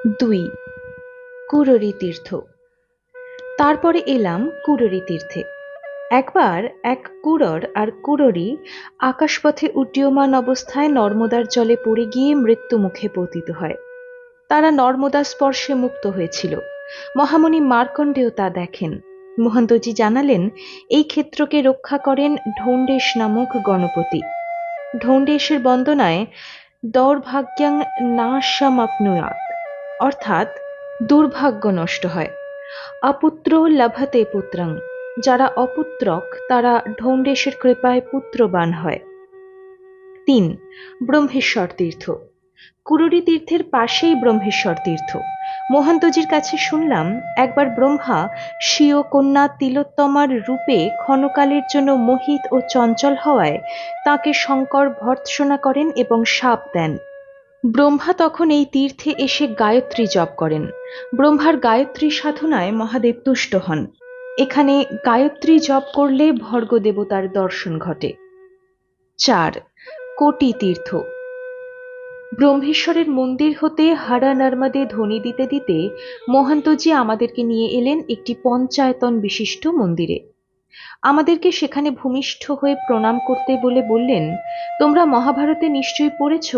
2. কুররি তীর্থ। তারপরে এলাম কুররি তীর্থে। একবার এক কুরর আর কুররি আকাশপথে উড্ডীয়মান অবস্থায় নর্মদার জলে পড়ে গিয়ে মৃত্যু মুখে পতিত হয়। তারা নর্মদা স্পর্শে মুক্ত হয়েছিল। মহামুনি মার্কণ্ডেয় তা দেখেন। মহন্তজি জানালেন, এই ক্ষেত্রকে রক্ষা করেন ঢৌন্ডেশ নামক গণপতি। ঢৌন্ডেশের বন্দনায় দৌর্ভাগ্যাং নাশামাপ্নুয়াৎ, অর্থাৎ দুর্ভাগ্য নষ্ট হয়। অপুত্র লভতে পুত্রাং, যারা অপুত্রক তারা ঢৌন্ডেশের কৃপায় পুত্রবান হয়। 3. ব্রহ্মেশ্বর তীর্থ। কুরুরি তীর্থের পাশেই ব্রহ্মেশ্বর তীর্থ। মহান্তজির কাছে শুনলাম, একবার ব্রহ্মা স্বীয় কন্যা তিলোত্তমার রূপে ক্ষণকালের জন্য মোহিত ও চঞ্চল হওয়ায় তাকে শঙ্কর ভর্ৎসনা করেন এবং শাপ দেন। ব্রহ্মা তখন এই তীর্থে এসে গায়ত্রী জপ করেন। ব্রহ্মার গায়ত্রী সাধনায় মহাদেব তুষ্ট হন। এখানে গায়ত্রী জপ করলে ভর্গ দেবতার দর্শন ঘটে। 4. কোটি তীর্থ। ব্রহ্মেশ্বরের মন্দির হতে হারা নর্মদে ধ্বনি দিতে দিতে মহান্তজি আমাদেরকে নিয়ে এলেন একটি পঞ্চায়তন বিশিষ্ট মন্দিরে। আমাদেরকে সেখানে ভূমিষ্ঠ হয়ে প্রণাম করতে বলে বললেন, তোমরা মহাভারতে নিশ্চয়ই পড়েছ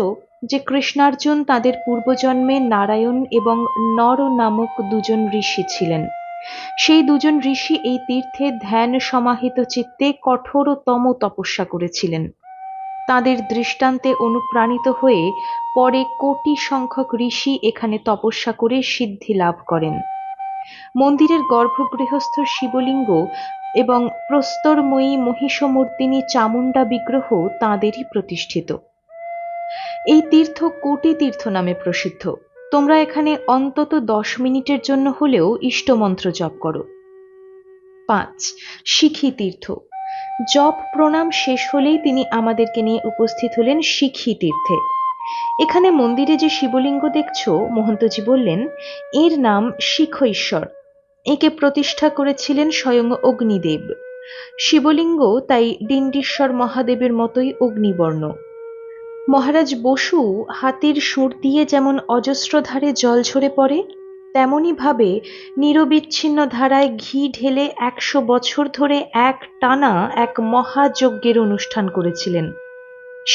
যে কৃষ্ণার্জুন তাদের পূর্বজন্মে নারায়ণ এবং নর নামক দুজন ঋষি ছিলেন। সেই দুজন ঋষি এই তীর্থে ধ্যান সমাহিত চিত্তে কঠোরতম তপস্যা করেছিলেন। তাদের দৃষ্টান্তে অনুপ্রাণিত হয়ে পরে কোটি সংখ্যক ঋষি এখানে তপস্যা করে সিদ্ধি লাভ করেন। মন্দিরের গর্ভগৃহস্থ শিবলিঙ্গ এবং প্রস্তরময়ী মহিষমর্দিনী চামুণ্ডা বিগ্রহ তাঁদেরই প্রতিষ্ঠিত। এই তীর্থ কোটি তীর্থ নামে প্রসিদ্ধ। তোমরা এখানে অন্তত 10 মিনিটের জন্য হলেও ইষ্টমন্ত্র জপ করো। 5. শিখি তীর্থ। জপ প্রণাম শেষ হলেই তিনি আমাদেরকে নিয়ে উপস্থিত হলেন শিখি তীর্থে। এখানে মন্দিরে যে শিবলিঙ্গ দেখছো, মহন্তজি বললেন, এর নাম শিখঈশ্বর। একে প্রতিষ্ঠা করেছিলেন স্বয়ং অগ্নিদেব। শিবলিঙ্গ তাই ডিন্ডিশ্বর মহাদেবের মতোই অগ্নিবর্ণ। মহারাজ বসু হাতির সুর দিয়ে যেমন অজস্রধারে জল ঝরে পড়ে, তেমনি ভাবে নিরবিচ্ছিন্ন ধারায় ঘি ঢেলে 100 বছর ধরে এক টানা এক মহাযজ্ঞের অনুষ্ঠান করেছিলেন।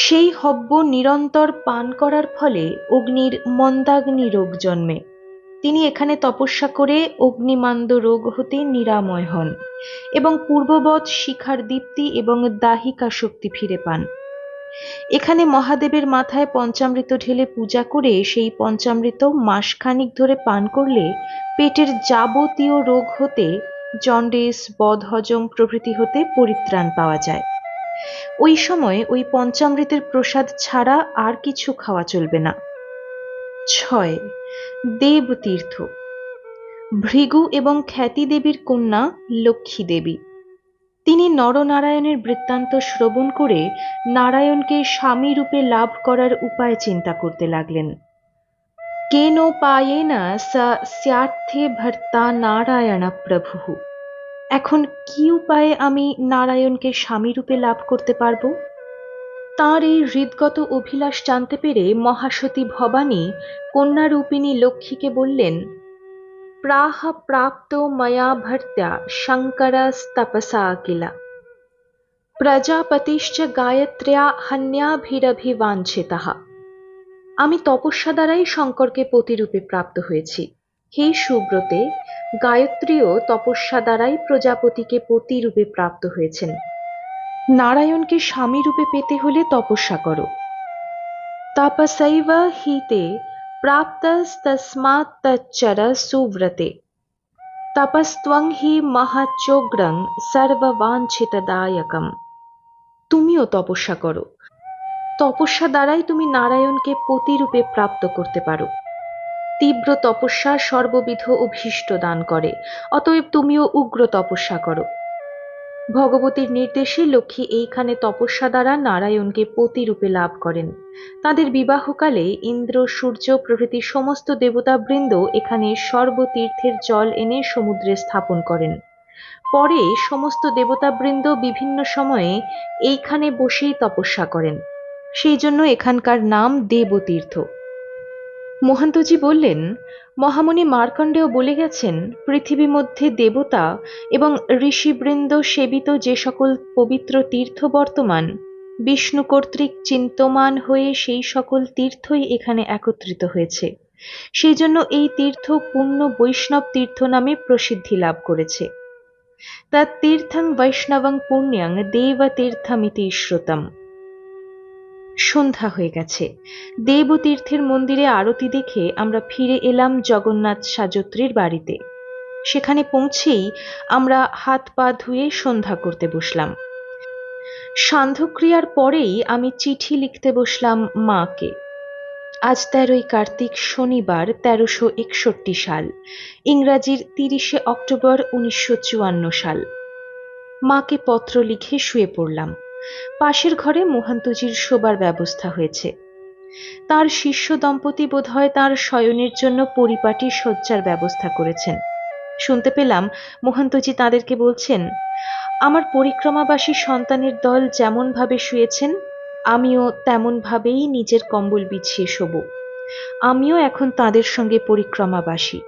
সেই হব্য নিরন্তর পান করার ফলে অগ্নির মন্দাগ্নি রোগ জন্মে। তিনি এখানে তপস্যা করে অগ্নিমান্দ রোগ হতে নিরাময় হন এবং পূর্ববৎ শিখার দীপ্তি এবং দাহিকা শক্তি ফিরে পান। এখানে মহাদেবের মাথায় পঞ্চামৃত ঢেলে পূজা করে সেই পঞ্চামৃত মাসখানিক ধরে পান করলে পেটের যাবতীয় রোগ হতে, জন্ডিস, বদহজম প্রভৃতি হতে পরিত্রাণ পাওয়া যায়। ওই সময় ওই পঞ্চামৃতের প্রসাদ ছাড়া আর কিছু খাওয়া চলবে না। 6. দেবতীর্থ। ভৃগু এবং খ্যাতি দেবীর কন্যা লক্ষ্মী দেবী। তিনি নরনারায়ণের বৃত্তান্ত শ্রবণ করে নারায়ণকে স্বামী রূপে লাভ করার উপায় চিন্তা করতে লাগলেন। কেনোপায়েন সা স্যার্থে ভর্তা নারায়ণ প্রভুঃ। এখন কি উপায়ে আমি নারায়ণকে স্বামী রূপে লাভ করতে পারব? তাঁর এই হৃদগত অভিলাষ জানতে পেরে মহাসতী ভবানী কন্যারূপিণী লক্ষ্মীকে বললেন, প্রাহ প্রাপ্তো ময়া ভর্ত্যা শঙ্করস্তপসা কিলা প্রজাপতিশ্চ গায়ত্র্যা হন্যাভিরভিবাঞ্ছিতঃ। আমি তপস্যা দ্বারাই শঙ্করকে পতিরূপে প্রাপ্ত হয়েছি। হে সুব্রতে, গায়ত্রীও তপস্যা দ্বারাই প্রজাপতিকে পতিরূপে প্রাপ্ত হয়েছেন। নারায়ণকে স্বামী রূপে পেতে হলে তপস্যা করো। তাপসৈব হি তে প্রাপ্তস্তস্মাৎ তচ্চর সুব্রতে তপস্ত্বং হি মহাচোগ্রং সর্ববাঞ্ছিতদায়কম। তুমিও তপস্যা করো। তপস্যা দ্বারাই তুমি নারায়ণকে পতিরূপে প্রাপ্ত করতে পারো। তীব্র তপস্যা সর্ববিধ অভীষ্ট দান করে, অতএব তুমিও উগ্র তপস্যা করো। ভগবতীর নির্দেশে লক্ষ্মী এইখানে তপস্যা দ্বারা নারায়ণকে পতিরূপে লাভ করেন। তাদের বিবাহকালে ইন্দ্র, সূর্য প্রভৃতি সমস্ত দেবতাবৃন্দ এখানে সর্বতীর্থের জল এনে সমুদ্রে স্থাপন করেন। পরে সমস্ত দেবতাবৃন্দ বিভিন্ন সময়ে এইখানে বসেই তপস্যা করেন। সেই জন্য এখানকার নাম দেবতীর্থ। মহান্তজি বললেন, মহামুনি মার্কণ্ডেয় বলে গেছেন, পৃথিবী মধ্যে দেবতা এবং ঋষিবৃন্দ সেবিত যে সকল পবিত্র তীর্থ বর্তমান, বিষ্ণু কর্তৃক চিন্তমান হয়ে সেই সকল তীর্থই এখানে একত্রিত হয়েছে। সেই জন্য এই তীর্থ পূর্ণ বৈষ্ণব তীর্থ নামে প্রসিদ্ধি লাভ করেছে। তত্তীর্থং বৈষ্ণবং পুণ্যং দেবতীর্থমিতি শ্রুতম। সন্ধ্যা হয়ে গেছে। দেবতীর্থের মন্দিরে আরতি দেখে আমরা ফিরে এলাম জগন্নাথ সাজত্রীর বাড়িতে। সেখানে পৌঁছেই আমরা হাত পা ধুয়ে সন্ধ্যা করতে বসলাম। সান্ধ্যক্রিয়ার পরেই আমি চিঠি লিখতে বসলাম মাকে। আজ 13ই কার্তিক, শনিবার, 1361 সাল, ইংরাজির 30শে অক্টোবর 1954 সাল। মাকে পত্র লিখে শুয়ে পড়লাম। পাশের ঘরে মোহান্তজির শোবার ব্যবস্থা হয়েছে। তার শিষ্য দম্পতি বোধহয় তার শয়নের জন্য পরিপাটি শয্যার ব্যবস্থা করেছেন। শুনতে পেলাম মোহান্তজি তাদেরকে বলছেন, আমার পরিক্রমাবাসী সন্তানের দল যেমন ভাবে শুয়েছেন, আমিও তেমন ভাবেই নিজের কম্বল বিছিয়ে শোব। আমিও এখন তাদের সঙ্গে পরিক্রমাবাসী।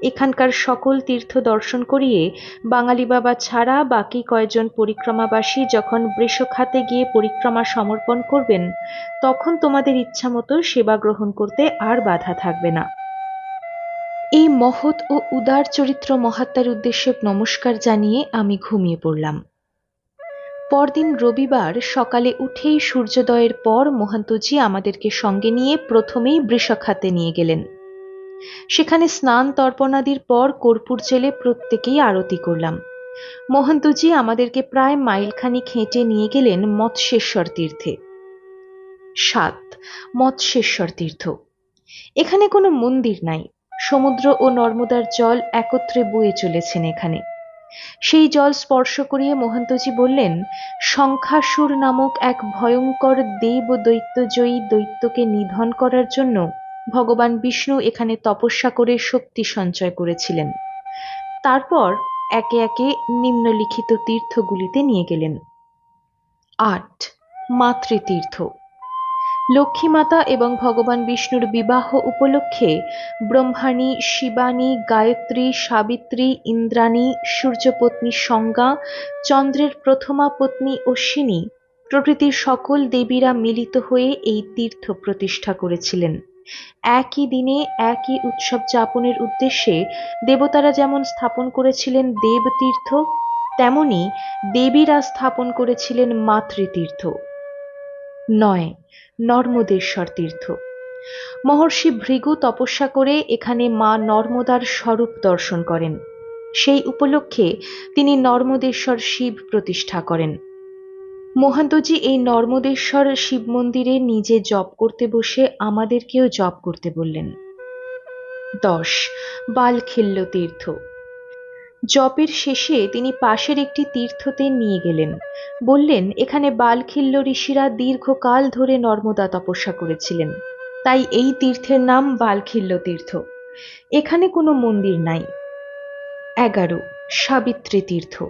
এখানকার সকল তীর্থ দর্শন করিয়ে বাঙালি বাবা ছাড়া বাকি কয়েকজন পরিক্রমাবাসী যখন বৃষখাতে গিয়ে পরিক্রমা সমর্পণ করবেন, তখন তোমাদের ইচ্ছামতো সেবা গ্রহণ করতে আর বাধা থাকবে না। এই মহৎ ও উদার চরিত্র মহাত্মার উদ্দেশ্যে নমস্কার জানিয়ে আমি ঘুমিয়ে পড়লাম। পরদিন রবিবার সকালে উঠেই সূর্যোদয়ের পর মোহান্তজি আমাদেরকে সঙ্গে নিয়ে প্রথমেই বৃষখাতে নিয়ে গেলেন। সেখানে স্নান তর্পণাদির পর কর্পূর জেলে প্রত্যেকেই আরতি করলাম। মোহান্তজি আমাদেরকে প্রায় মাইলখানিক হেঁটে নিয়ে গেলেন মৎস্যেশ্বর তীর্থে। 7. মৎস্যেশ্বর তীর্থ। এখানে কোনো মন্দির নাই। সমুদ্র ও নর্মদার জল একত্রে বয়ে চলেছেন এখানে। সেই জল স্পর্শ করিয়ে মোহান্তজি বললেন, শঙ্খাসুর নামক এক ভয়ঙ্কর দেব দৈত্যজয়ী দৈত্যকে নিধন করার জন্য ভগবান বিষ্ণু এখানে তপস্যা করে শক্তি সঞ্চয় করেছিলেন। তারপর একে একে নিম্নলিখিত তীর্থগুলিতে নিয়ে গেলেন। 8. মাতৃতীর্থ। লক্ষ্মী মাতা এবং ভগবান বিষ্ণুর বিবাহ উপলক্ষে ব্রহ্মাণী, শিবানী, গায়ত্রী, সাবিত্রী, ইন্দ্রাণী, সূর্যপত্নী সংজ্ঞা, চন্দ্রের প্রথমা পত্নী অশ্বিনী প্রভৃতি সকল দেবীরা মিলিত হয়ে এই তীর্থ প্রতিষ্ঠা করেছিলেন। একই দিনে একই উৎসব যাপনের উদ্দেশ্যে দেবতারা যেমন স্থাপন করেছিলেন দেবতীর্থ, তেমনি দেবীরা স্থাপন করেছিলেন মাতৃতীর্থ। 9. নর্মদেশ্বর তীর্থ। মহর্ষি ভৃগু তপস্যা করে এখানে মা নর্মদার স্বরূপ দর্শন করেন। সেই উপলক্ষে তিনি নর্মদেশ্বর শিব প্রতিষ্ঠা করেন। মোহান্তজি এই নর্মদেশ্বর শিব মন্দিরে নিজে জপ করতে বসে আমাদেরকেও জপ করতে বললেন। 10. বালখিল্য তীর্থ। জপের শেষে তিনি পাশের একটি তীর্থতে নিয়ে গেলেন। বললেন, এখানে বালখিল্য ঋষিরা দীর্ঘকাল ধরে নর্মদা তপস্যা করেছিলেন, তাই এই তীর্থের নাম বালখিল্য তীর্থ। এখানে কোনো মন্দির নাই। 11. সাবিত্রী তীর্থ।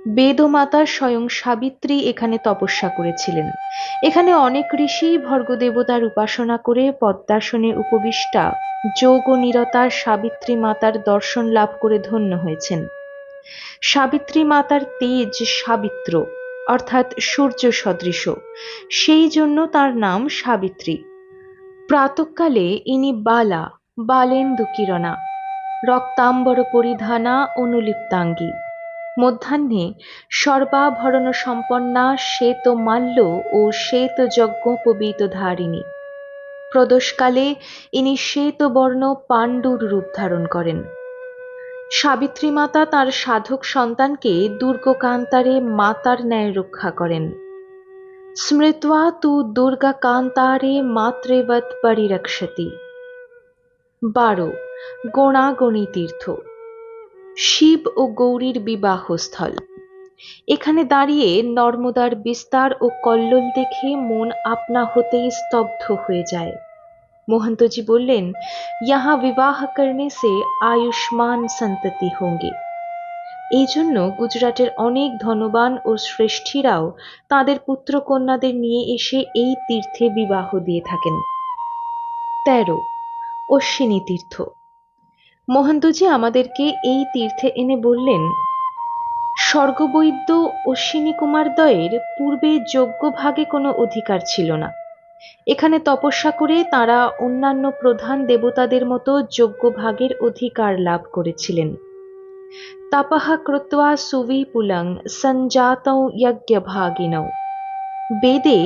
বেদমাতা স্বয়ং সাবিত্রী এখানে তপস্যা করেছিলেন। এখানে অনেক ঋষি ভর্গদেবতার উপাসনা করে পদ্মাসনে উপবিষ্টা যোগনিরতা সাবিত্রী মাতার দর্শন লাভ করে ধন্য হয়েছেন। সাবিত্রী মাতার তেজ সাবিত্র, অর্থাৎ সূর্য সদৃশ, সেই জন্য তার নাম সাবিত্রী। প্রাতঃকালে ইনি বালা, বালেন্দু কিরণা, রক্তাম্বর পরিধানা, অনুলিপ্তাঙ্গী। মধ্যাহ্নে সর্বাভরণ সম্পন্না শ্বেত মাল্য ও শ্বেত যজ্ঞোপবীত ধারিণী। প্রদোষকালে ইনি শ্বেতবর্ণ পাণ্ডুর রূপ ধারণ করেন। সাবিত্রী মাতা তার সাধক সন্তানকে দুর্গকান্তারে মাতার ন্যায় রক্ষা করেন। স্মৃত্বা তু দুর্গা কান্তারে মাতৃবৎ পরিরক্ষতি। 12. গণাগণী তীর্থ। শিব ও গৌরীর বিবাহস্থল। এখানে দাঁড়িয়ে নর্মদার বিস্তার ও কল্লোল দেখে মন আপনা হতেই স্তব্ধ হয়ে যায়। মোহান্তজি বললেন, ইহা বিবাহ করনে সে আয়ুষ্মান সন্ততি হোঙ্গে। এই জন্য গুজরাটের অনেক ধনবান ও শ্রেষ্ঠীরাও তাদের পুত্র কন্যাদের নিয়ে এসে এই তীর্থে বিবাহ দিয়ে থাকেন। 13. অশ্বিনী তীর্থ। মহন্তজি আমাদেরকে এই তীর্থে এনে বললেন, স্বর্গবৈদ্য অশ্বিনী কুমারদ্বয়ের পূর্বে যোগ্য ভাগে কোনো অধিকার ছিল না। এখানে তপস্যা করে তারা অন্যান্য প্রধান দেবতাদের মতো যোগ্য ভাগের অধিকার লাভ করেছিলেন। তাপাহ কৃত্বা সুবিপুলং সঞ্জাতৌ যজ্ঞভাগিনৌ। বেদে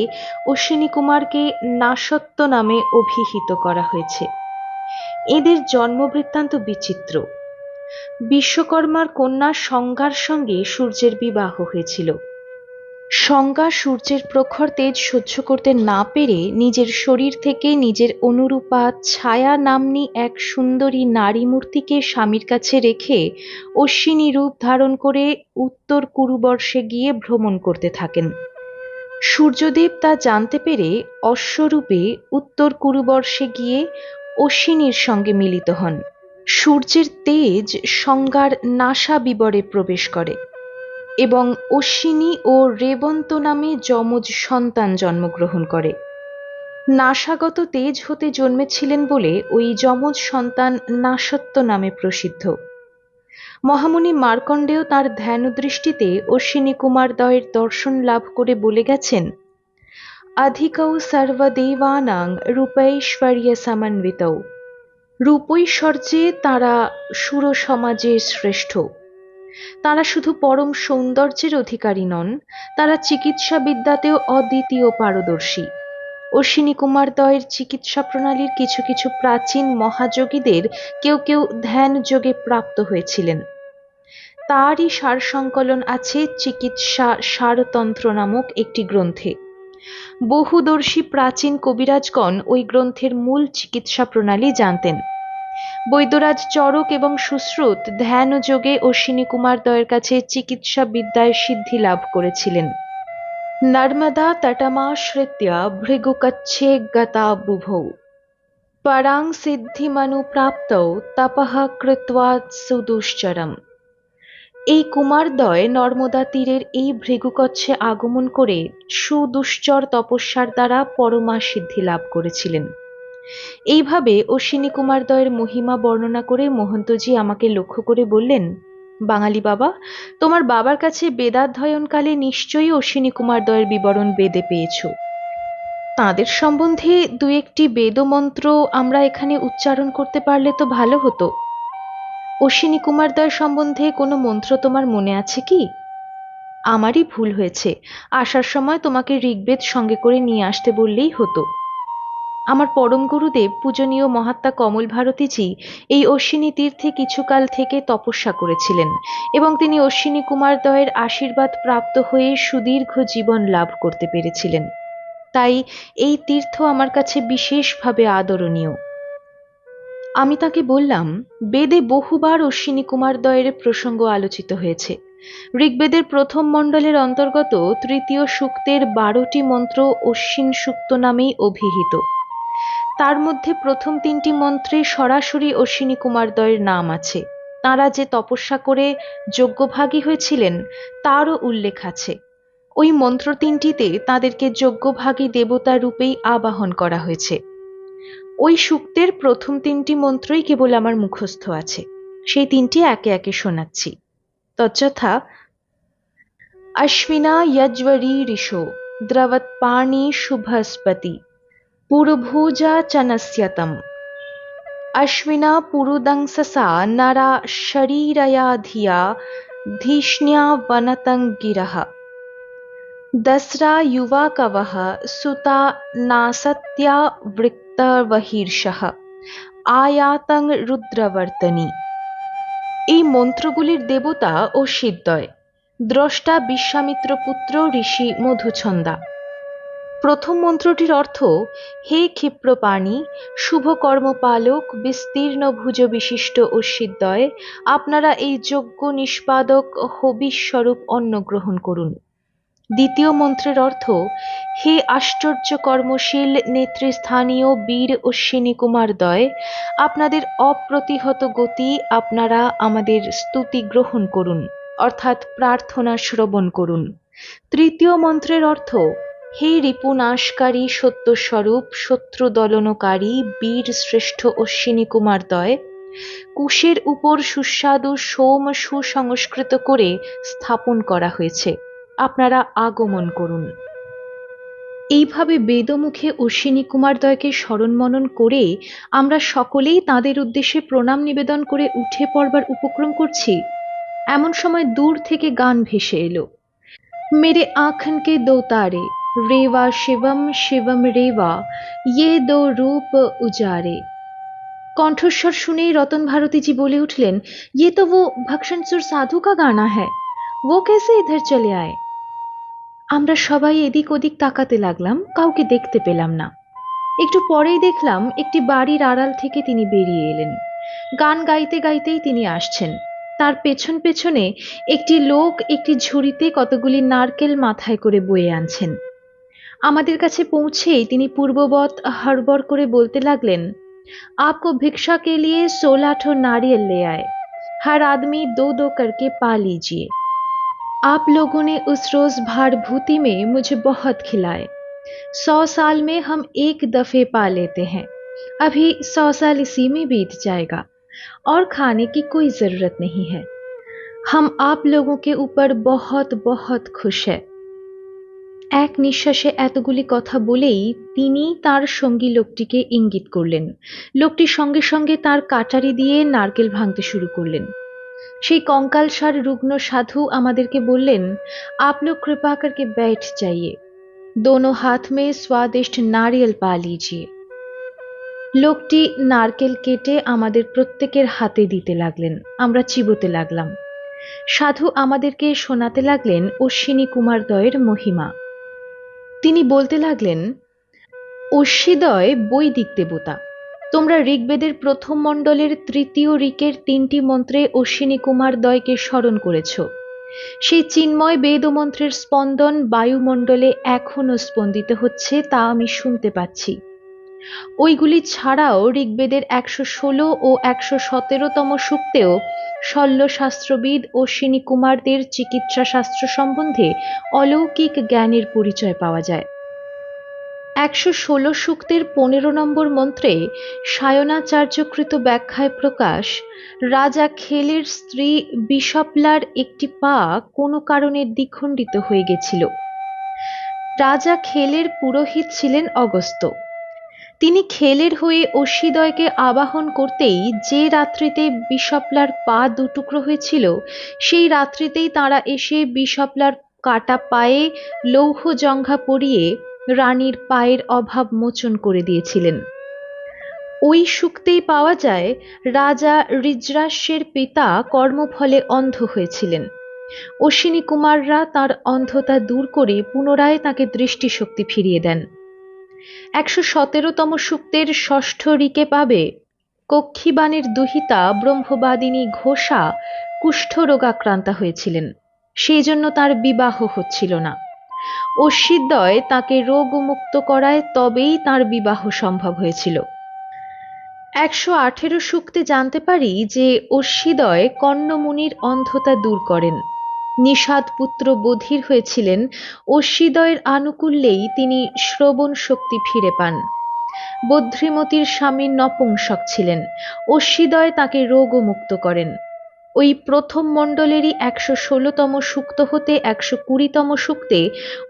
অশ্বিনী কুমারকে নাসত্ব নামে অভিহিত করা হয়েছে। এদের জন্ম বৃত্তান্ত বিচিত্র। বিশ্বকর্মার কন্যা সংজ্ঞার সঙ্গে সূর্যের বিবাহ হয়েছিল। সংজ্ঞা সূর্যের প্রখর তেজ সহ্য করতে না পেরে নিজের শরীর থেকে নিজের অনুরূপা ছায়া নাম্নী এক সুন্দরী নারী মূর্তিকে স্বামীর কাছে রেখে অশ্বিনী রূপ ধারণ করে উত্তর কুরুবর্ষে গিয়ে ভ্রমণ করতে থাকেন। সূর্যদেব তা জানতে পেরে অশ্বরূপে উত্তর কুরুবর্ষে গিয়ে অশ্বিনীর সঙ্গে মিলিত হন। সূর্যের তেজ সংজ্ঞার নাসা বিবরে প্রবেশ করে এবং অশ্বিনী ও রেবন্ত নামে যমজ সন্তান জন্মগ্রহণ করে। নাসাগত তেজ হতে জন্মেছিলেন বলে ওই যমজ সন্তান নাসত্ব নামে প্রসিদ্ধ। মহামুনি মার্কণ্ডেয় তাঁর ধ্যানদৃষ্টিতে অশ্বিনী কুমারদ্বয়ের দর্শন লাভ করে বলে গেছেন, অধিকৌ সর্বদেবানাং রূপৈশ্বর্য সমন্বিতৌ। রূপৈশ্বর্যে তাঁরা সুর সমাজে শ্রেষ্ঠ। তাঁরা শুধু পরম সৌন্দর্যের অধিকারী নন, তাঁরা চিকিৎসা বিদ্যাতেও অদ্বিতীয় পারদর্শী। অশ্বিনী কুমারদ্বয়ের চিকিৎসা প্রণালীর কিছু কিছু প্রাচীন মহাযোগীদের কেউ কেউ ধ্যান যোগে প্রাপ্ত হয়েছিলেন। তারই সারসংকলন আছে চিকিৎসা সারতন্ত্র নামক একটি গ্রন্থে। বহুদর্শী প্রাচীন কবিরাজগণ ওই গ্রন্থের মূল চিকিৎসা প্রণালী জানতেন। বৈদ্যরাজ চরক এবং সুশ্রুত ধ্যান ও যোগে অশ্বিনী কুমারদ্বয়ের কাছে চিকিৎসা বিদ্যায় সিদ্ধি লাভ করেছিলেন। নর্মদা তটমাশ্রিত্য ভৃগুকচ্ছে গতা বুভৌ পরাং সিদ্ধিমনুপ্রাপ্তৌ তপঃ কৃত্বা সুদুশ্চরম। এই কুমারদ্বয় নর্মদা তীরের এই ভৃগুকচ্ছে আগমন করে সুদুশ্চর তপস্যার দ্বারা পরমা সিদ্ধি লাভ করেছিলেন। এইভাবে অশ্বিনী কুমারদ্বয়ের মহিমা বর্ণনা করে মহন্তজি আমাকে লক্ষ্য করে বললেন, বাঙালি বাবা, তোমার বাবার কাছে বেদাধ্যয়নকালে নিশ্চয়ই অশ্বিনী কুমারদ্বয়ের বিবরণ বেদে পেয়েছ। তাঁদের সম্বন্ধে দু একটি বেদমন্ত্র আমরা এখানে উচ্চারণ করতে পারলে তো ভালো হতো। অশ্বিনী কুমারদ্বয় সম্বন্ধে কোনো মন্ত্র তোমার মনে আছে কি? আমারই ভুল হয়েছে, আসার সময় তোমাকে ঋগ্বেদ সঙ্গে করে নিয়ে আসতে বললেই হতো। আমার পরম গুরুদেব পূজনীয় মহাত্মা কমল ভারতীজি এই অশ্বিনী তীর্থে কিছুকাল থেকে তপস্যা করেছিলেন এবং তিনি অশ্বিনী কুমারদ্বয়ের আশীর্বাদ প্রাপ্ত হয়ে সুদীর্ঘ জীবন লাভ করতে পেরেছিলেন। তাই এই তীর্থ আমার কাছে বিশেষভাবে আদরণীয়। আমি তাকে বললাম, বেদে বহুবার অশ্বিনী কুমারদ্বয়ের প্রসঙ্গ আলোচিত হয়েছে। ঋগ্বেদের প্রথম মণ্ডলের অন্তর্গত তৃতীয় সূক্তের 12টি মন্ত্র অশ্বিন সূক্ত নামেই অভিহিত। তার মধ্যে প্রথম 3টি মন্ত্রে সরাসরি অশ্বিনী কুমারদ্বয়ের নাম আছে। তাঁরা যে তপস্যা করে যজ্ঞভাগী হয়েছিলেন তারও উল্লেখ আছে। ওই মন্ত্র 3টিতে তাদেরকে যজ্ঞভাগী দেবতা রূপেই আবাহন করা হয়েছে। ওই সূক্তের প্রথম 3টি মন্ত্রই কেবল আমার মুখস্থ আছে, সেই 3টি একে একে শোনাচ্ছি। তজ্জথা অশ্বিনা যজ্বরীরিষো দ্রবৎপাণি শুভস্পতি পুরভুজা চনস্যতম অশ্বিনা পুরুদংসসা নরা শরীরয়া ধিয়া ধিষ্ণ্যা বনতং গিরঃ দস্রা युवा कवः सुता नासत्या বৃত্তবহির্ষঃ আয়াতং রুদ্রবর্তনী। এই মন্ত্রগুলির দেবতা ও সিদ্ধয়। দ্রষ্টা বিশ্বামিত্র পুত্র ঋষি মধুছন্দা। প্রথম মন্ত্রটির অর্থ, হে ক্ষিপ্রপাণি, শুভকর্মপালক, বিস্তীর্ণ ভুজ বিশিষ্ট অশ্বিদ্বয়, আপনারা এই যজ্ঞ নিষ্পাদক হবিস্বরূপ অন্ন গ্রহণ করুন। দ্বিতীয় মন্ত্রের অর্থ, হে আশ্চর্য কর্মশীল নেতৃস্থানীয় বীর অশ্বিনী কুমারদ্বয়, আপনাদের অপ্রতিহত গতি, আপনারা আমাদের স্তুতি গ্রহণ করুন, অর্থাৎ প্রার্থনা শ্রবণ করুন। তৃতীয় মন্ত্রের অর্থ, হে রিপুনাশকারী সত্যস্বরূপ, শত্রু দলনকারী বীর শ্রেষ্ঠ অশ্বিনী কুমারদ্বয়, কুশের উপর সুস্বাদু সোম সুসংস্কৃত করে স্থাপন করা হয়েছে, আপনারা আগমন করুন। এইভাবে বেদমুখে অশ্বিনী কুমারদ্বয়কে স্মরণ মনন করে আমরা সকলেই তাদের উদ্দেশ্যে প্রণাম নিবেদন করে উঠে পড়বার উপক্রম করছি। এমন সময় দূর থেকে গান ভেসে এলো, मेरे आँखन के दो तारे, रेवा शिवम शिवम रेवा, ये दो रूप उजारे। কণ্ঠস্বর শুনেই রতন ভারতীজি বলে উঠলেন, ये तो वो भक्षणसुर साधु का गाना है, वो कैसे इधर चले आए। আমরা সবাই এদিক ওদিক তাকাতে লাগলাম, কাউকে দেখতে পেলাম না। একটু পরেই দেখলাম একটি বাড়ির আড়াল থেকে তিনি বেরিয়ে এলেন। গান গাইতে গাইতেই তিনি আসছেন। তার পেছন পেছনে একটি লোক একটি ঝুড়িতে কতগুলি নারকেল মাথায় করে বয়ে আনছেন। আমাদের কাছে পৌঁছেই তিনি পূর্ববৎ হড়বড় করে বলতে লাগলেন, आपको भिक्षा के लिए 16 ठो नारियल ले आए, हर आदमी 2-2 करके पा लीजिए। आप लोगों ने उस रोज भाड़भूति में मुझे बहुत खिलाए। 100 साल में हम एक दफे पा लेते हैं, अभी 100 साल इसी में बीत जाएगा और खाने की कोई जरूरत नहीं है। हम आप लोगों के ऊपर बहुत बहुत खुश है। এক নিঃশ্বাসে এতগুলি কথা বলেই তিনি তার সঙ্গী লোকটিকে ইঙ্গিত করলেন। লোকটি সঙ্গে সঙ্গে তার কাটারি দিয়ে নারকেল ভাঙতে শুরু করলেন। সেই কঙ্কালসার রুগ্ন সাধু আমাদেরকে বললেন, आप लोग कृपा करके बैठ जाइए, दोनों हाथ में स्वादिष्ट नारियल पा लीजिए। লোকটি নারকেল কেটে আমাদের প্রত্যেকের হাতে দিতে লাগলেন। আমরা চিবোতে লাগলাম। সাধু আমাদেরকে শোনাতে লাগলেন অশ্বিনী কুমারদ্বয়ের মহিমা। তিনি বলতে লাগলেন, অশ্বীদ্বয় বৈদিক দেবতা। তোমরা ঋগ্বেদের প্রথম মণ্ডলের তৃতীয় ঋকের 3টি মন্ত্রে অশ্বিনী কুমারদ্বয়কে স্মরণ করেছ। সেই চিন্ময় বেদমন্ত্রের স্পন্দন বায়ুমণ্ডলে এখনো স্পন্দিত হচ্ছে, তা আমি শুনতে পাচ্ছি। ওইগুলি ছাড়াও ঋগ্বেদের 116 ও 117তম সূক্তেও শল্যশাস্ত্রবিদ অশ্বিনী কুমারদের চিকিৎসা শাস্ত্র সম্বন্ধে অলৌকিক জ্ঞানের পরিচয় পাওয়া যায়। 116 সূক্তের 15 নম্বর মন্ত্রে সায়নাচার্যকৃত ব্যাখ্যায় প্রকাশ, রাজা খেলের স্ত্রী বিশপলার একটি পা কোনো কারণে দ্বিখণ্ডিত হয়ে গেছিল। রাজা খেলের পুরোহিত ছিলেন অগস্ত্য। তিনি খেলের হয়ে অশ্বীদ্বয়কে আবাহন করতেই যে রাত্রিতে বিশপলার পা দুটুকরো হয়েছিল, সেই রাত্রিতেই তাঁরা এসে বিশপলার কাটা পায়ে লৌহ জঙ্ঘা পরিয়ে রানীর পায়ের অভাব মোচন করে দিয়েছিলেন। ওই সূক্তেই পাওয়া যায়, রাজা ঋজ্রাস্যের পিতা কর্মফলে অন্ধ হয়েছিলেন। অশ্বিনী কুমাররা তার অন্ধতা দূর করে পুনরায় তাকে দৃষ্টিশক্তি ফিরিয়ে দেন। 117তম সূক্তের 6ষ্ঠ ঋকে পাবে, কক্ষীবাণের দুহিতা ব্রহ্মবাদিনী ঘোষা কুষ্ঠরোগাক্রান্তা হয়েছিলেন, সেই জন্য তার বিবাহ হচ্ছিল না। অশ্বীদ্বয় তাকে রোগমুক্ত করায় তবেই তার বিবাহ সম্ভব হয়েছিল। 118 সূক্তে জানতে পারি যে অশ্বীদ্বয় কর্ণমুনির অন্ধতা দূর করেন। নিষাদ পুত্র বধির হয়েছিলেন, অশ্বীদ্বয়ের আনুকূল্যেই তিনি শ্রবণ শক্তি ফিরে পান। বদ্রীমতীর স্বামী নপুংসক ছিলেন, অশ্বীদ্বয় তাকে রোগমুক্ত করেন। ওই প্রথম মণ্ডলেরই 116তম সূক্ত হতে 120তম সূক্তে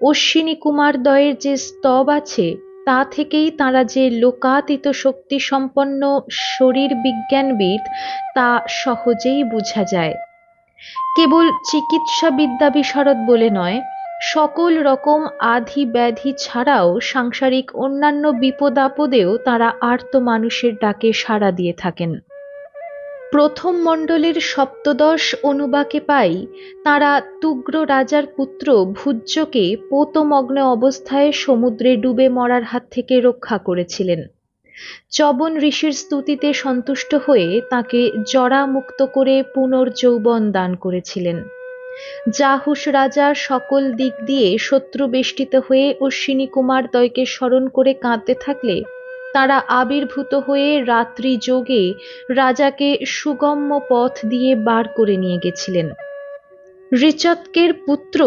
অশ্বিনী কুমারদ্বয়ের যে স্তব আছে, তা থেকেই তাঁরা যে লোকাতীত শক্তি সম্পন্ন শরীর বিজ্ঞানবিদ, তা সহজেই বোঝা যায়। কেবল চিকিৎসা বিদ্যা বিশারদ বলে নয়, সকল রকম আধি ব্যাধি ছাড়াও সাংসারিক অন্যান্য বিপদ আপদেও তাঁরা আর্ত মানুষের ডাকে সাড়া দিয়ে থাকেন। প্রথম মণ্ডলের 17 অনুবাকে পাই, তাঁরা তুগ্র রাজার পুত্র ভূজ্যকে পোতমগ্ন অবস্থায় সমুদ্রে ডুবে মরার হাত থেকে রক্ষা করেছিলেন। চবন ঋষির স্তুতিতে সন্তুষ্ট হয়ে তাকে জরা মুক্ত করে পুনর্যৌবন দান করেছিলেন। জাহুস রাজা সকল দিক দিয়ে শত্রু বেষ্টিত হয়ে অশ্বিনী কুমারদ্বয়কে স্মরণ করে কাঁদতে থাকলে তারা আবির্ভূত হয়ে রাত্রি যোগে রাজাকে সুগম্য পথ দিয়ে বার করে নিয়ে গেছিলেন। ঋচৎকের পুত্র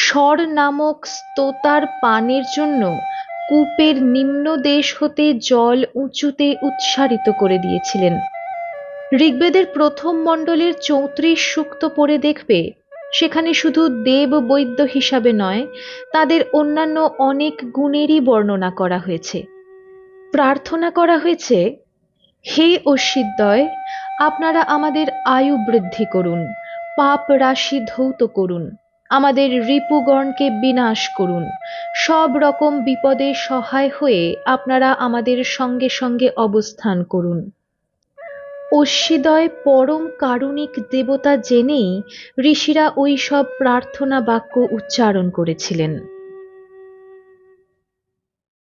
স্বর নামক স্তোতার পানের জন্য কূপের নিম্নদেশ হতে জল উঁচুতে উৎসারিত করে দিয়েছিলেন। ঋগ্বেদের প্রথম মণ্ডলের ৩৪ সূক্ত পড়ে দেখবে, সেখানে শুধু দেব বৈদ্য হিসাবে নয়, তাদের অন্যান্য অনেক গুণেরই বর্ণনা করা হয়েছে। প্রার্থনা করা হয়েছে, হে অশ্বিদ্বয়, আপনারা আমাদের আয়ু বৃদ্ধি করুন, পাপ রাশি ধৌত করুন, আমাদের রিপুগণকে বিনাশ করুন, সব রকম বিপদে সহায় হয়ে আপনারা আমাদের সঙ্গে সঙ্গে অবস্থান করুন। অশ্বিদয় পরম কারুণিক দেবতা জেনেই ঋষিরা ওই সব প্রার্থনা বাক্য উচ্চারণ করেছিলেন।